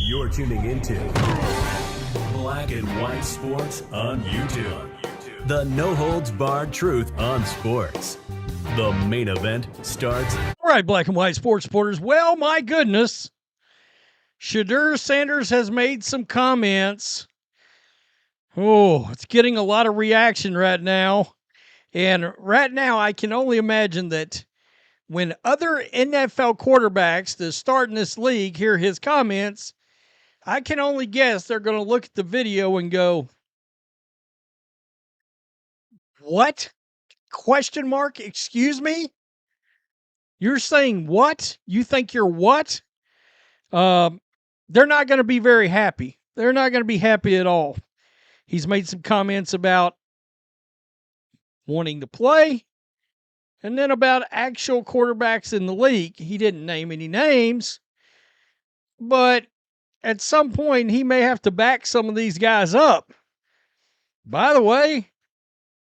You're tuning into Black and White Sports on YouTube. The no-holds-barred truth on sports. The main event starts. All right, Black and White Sports supporters. Well, my goodness. Shedeur Sanders has made some comments. Oh, it's getting a lot of reaction right now. And right now, I can only imagine that when other NFL quarterbacks that start in this league hear his comments, I can only guess they're going to look at the video and go, what? Question mark? Excuse me? You're saying what? You think you're what? They're not going to be very happy. They're not going to be happy at all. He's made some comments about wanting to play and then about actual quarterbacks in the league. He didn't name any names, but at some point he may have to back some of these guys up. By the way,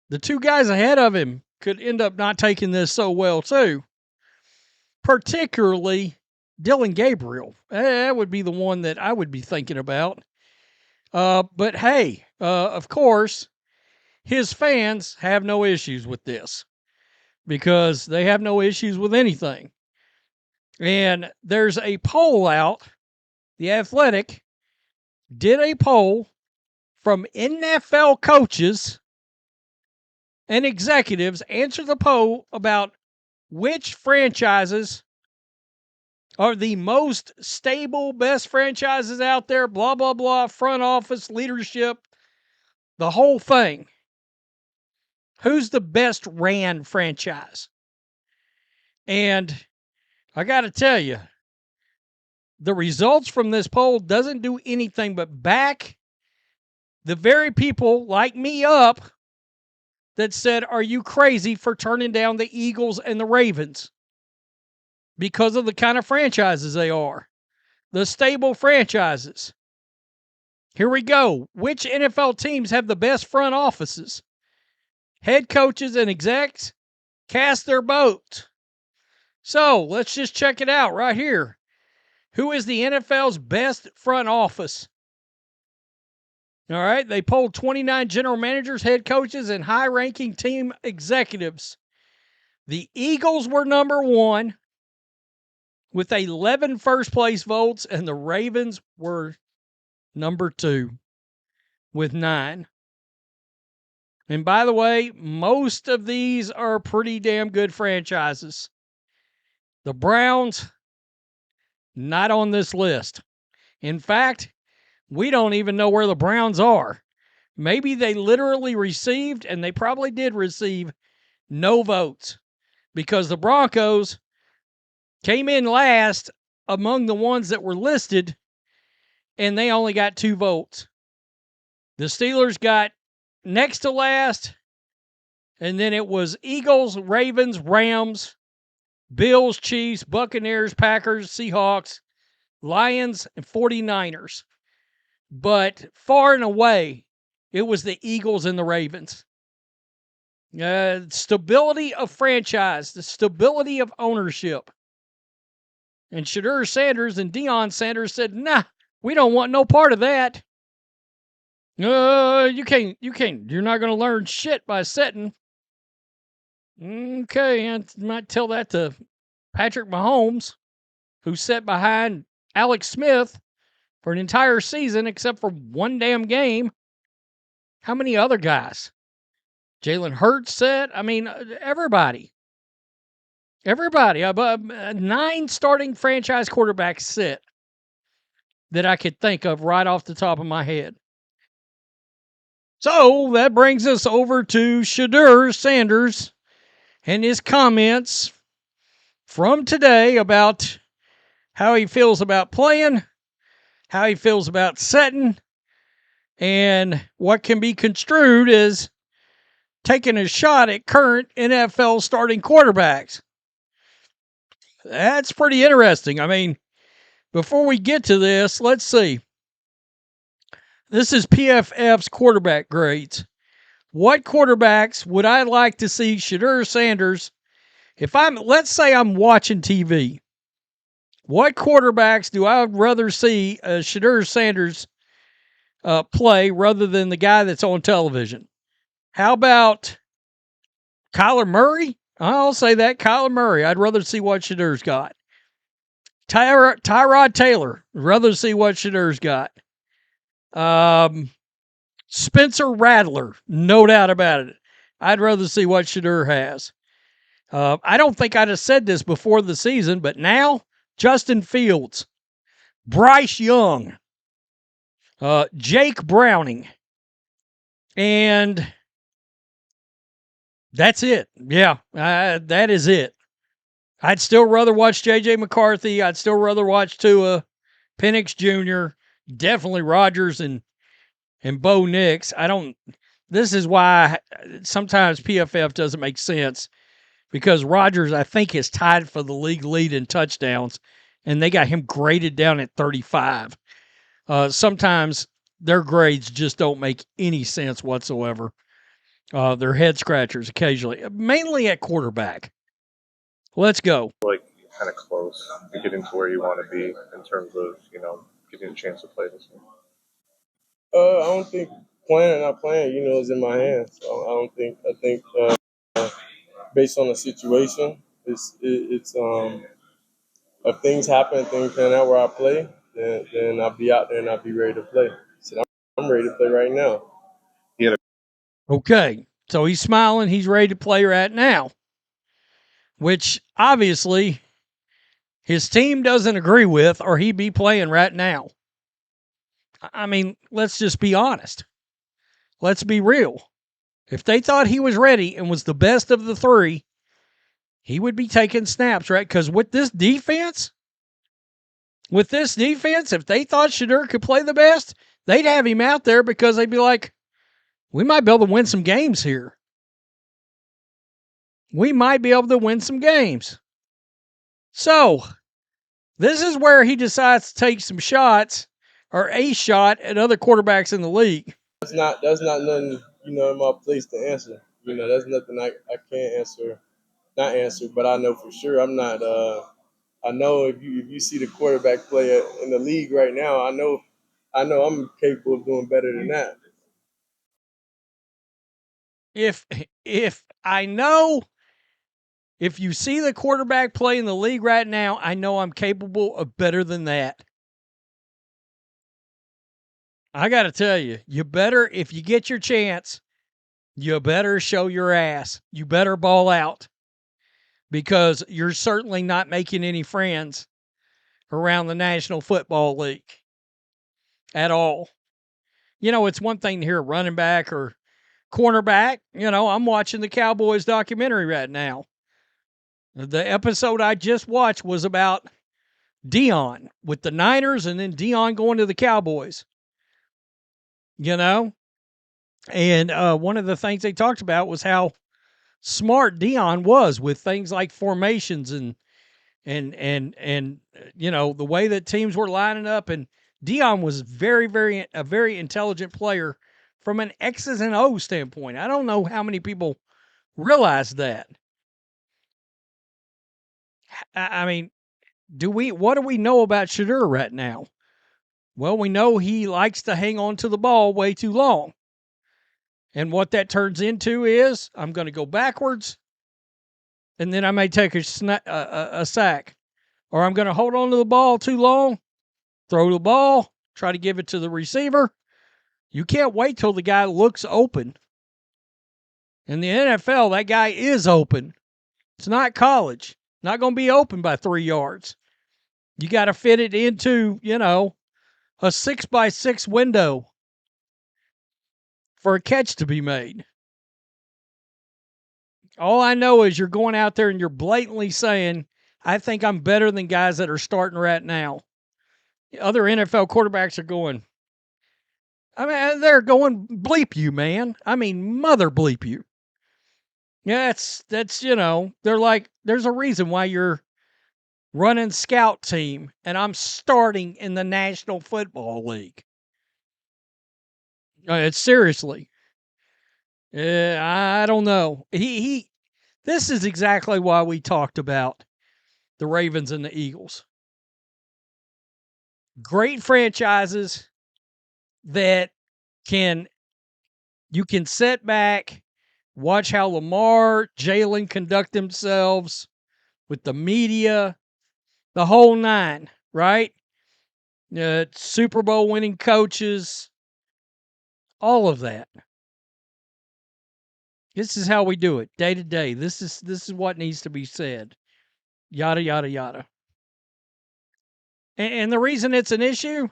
the two guys ahead of him could end up not taking this so well too. Particularly Dylan Gabriel. That would be the one that I would be thinking about. But hey, of course, his fans have no issues with this because they have no issues with anything. And there's a poll out. The Athletic did a poll from NFL coaches and executives, answer the poll about which franchises are the most stable, best franchises out there, blah, blah, blah, front office, leadership, the whole thing. Who's the best ran franchise? And I got to tell you, the results from this poll doesn't do anything but back the very people like me up that said, are you crazy for turning down the Eagles and the Ravens? Because of the kind of franchises they are. The stable franchises. Here we go. Which NFL teams have the best front offices? Head coaches and execs cast their vote. So, let's just check it out right here. Who is the NFL's best front office? All right, they polled 29 general managers, head coaches, and high-ranking team executives. The Eagles were number one with 11 first-place votes, and the Ravens were number two with 9. And by the way, most of these are pretty damn good franchises. The Browns, not on this list. In fact, we don't even know where the Browns are. Maybe they literally received, and they probably did receive, no votes. Because the Broncos came in last among the ones that were listed, and they only got 2 votes. The Steelers got next to last, and then it was Eagles, Ravens, Rams, Bills, Chiefs, Buccaneers, Packers, Seahawks, Lions, and 49ers. But far and away, it was the Eagles and the Ravens. Stability of franchise, the stability of ownership. And Shedeur Sanders and Deion Sanders said, nah, we don't want no part of that. You're not going to learn shit by sitting. Okay, I might tell that to Patrick Mahomes, who sat behind Alex Smith for an entire season except for one damn game. How many other guys? Jalen Hurts sat. I mean, everybody. Everybody. 9 starting franchise quarterbacks sit that I could think of right off the top of my head. So that brings us over to Shedeur Sanders and his comments from today about how he feels about playing, how he feels about setting, and what can be construed as taking a shot at current NFL starting quarterbacks. That's pretty interesting. I mean, before we get to this, let's see. This is PFF's quarterback grades. What quarterbacks would I like to see Shedeur Sanders, let's say I'm watching TV. What quarterbacks do I rather see Shedeur Sanders play rather than the guy that's on television? How about Kyler Murray? I'll say that, Kyler Murray. I'd rather see what Shedeur's got. Tyrod Taylor. Rather see what Shedeur's got. Spencer Rattler. No doubt about it. I'd rather see what Shedeur has. I don't think I'd have said this before the season, but now Justin Fields, Bryce Young, Jake Browning, and that's it. Yeah, that is it. I'd still rather watch J.J. McCarthy. I'd still rather watch Tua, Penix Jr., definitely Rodgers and Bo Nix. This is why sometimes PFF doesn't make sense, because Rodgers, I think, is tied for the league lead in touchdowns, and they got him graded down at 35. Sometimes their grades just don't make any sense whatsoever. They're head scratchers occasionally, mainly at quarterback. Let's go. Like kind of close to getting to where you want to be in terms of, getting a chance to play this year? I don't think playing or not playing, is in my hands. So I don't think. I think based on the situation, it's if things happen, things pan out where I play, then I'll be out there and I'll be ready to play. So I'm ready to play right now. Okay, so he's smiling. He's ready to play right now, which obviously his team doesn't agree with, or he'd be playing right now. I mean, let's just be honest. Let's be real. If they thought he was ready and was the best of the three, he would be taking snaps, right? Because with this defense, if they thought Shedeur could play the best, they'd have him out there because they'd be like, we might be able to win some games here. We might be able to win some games. So, this is where he decides to take some shots, or a shot, at other quarterbacks in the league. That's not nothing, in my place to answer. That's nothing I can't answer. Not answer, but I know for sure I'm not. I know if you see the quarterback play in the league right now, I know I'm capable of doing better than that. If you see the quarterback play in the league right now, I know I'm capable of better than that. I got to tell you, if you get your chance, you better show your ass. You better ball out, because you're certainly not making any friends around the National Football League at all. It's one thing to hear a running back or cornerback. I'm watching the Cowboys documentary right now. The episode I just watched was about Dion with the Niners, and then Dion going to the Cowboys. And one of the things they talked about was how smart Dion was with things like formations and the way that teams were lining up. And Dion was a very intelligent player from an X's and O's standpoint. I don't know how many people realize that. I mean, what do we know about Shedeur right now? Well, we know he likes to hang on to the ball way too long. And what that turns into is, I'm going to go backwards, and then I may take a sack. Or I'm going to hold on to the ball too long, throw the ball, try to give it to the receiver. You can't wait till the guy looks open. In the NFL, that guy is open. It's not college. Not going to be open by 3 yards. You got to fit it into, a 6x6 window for a catch to be made. All I know is you're going out there and you're blatantly saying, I think I'm better than guys that are starting right now. Other NFL quarterbacks are going, they're going, bleep you, man. Mother bleep you. Yeah, that's they're like, there's a reason why you're running scout team and I'm starting in the National Football League. It's seriously. I don't know. This is exactly why we talked about the Ravens and the Eagles. great franchises that you can sit back, watch how Lamar, Jalen conduct themselves with the media, the whole nine, right? Super Bowl winning coaches, all of that. This is how we do it day to day. This is what needs to be said. Yada yada yada. And the reason it's an issue,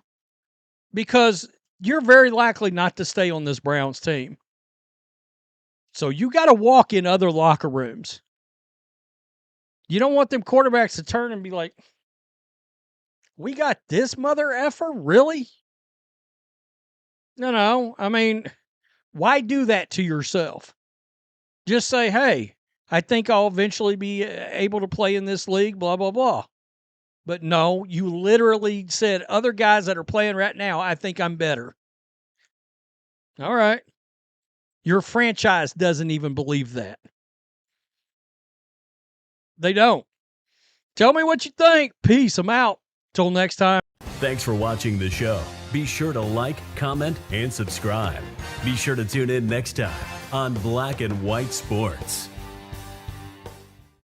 because you're very likely not to stay on this Browns team. So you got to walk in other locker rooms. You don't want them quarterbacks to turn and be like, we got this mother effer? Really? No. I mean, why do that to yourself? Just say, hey, I think I'll eventually be able to play in this league, blah, blah, blah. But no, you literally said, other guys that are playing right now, I think I'm better. All right. Your franchise doesn't even believe that. They don't. Tell me what you think. Peace. I'm out. Till next time. Thanks for watching the show. Be sure to like, comment, and subscribe. Be sure to tune in next time on Black and White Sports.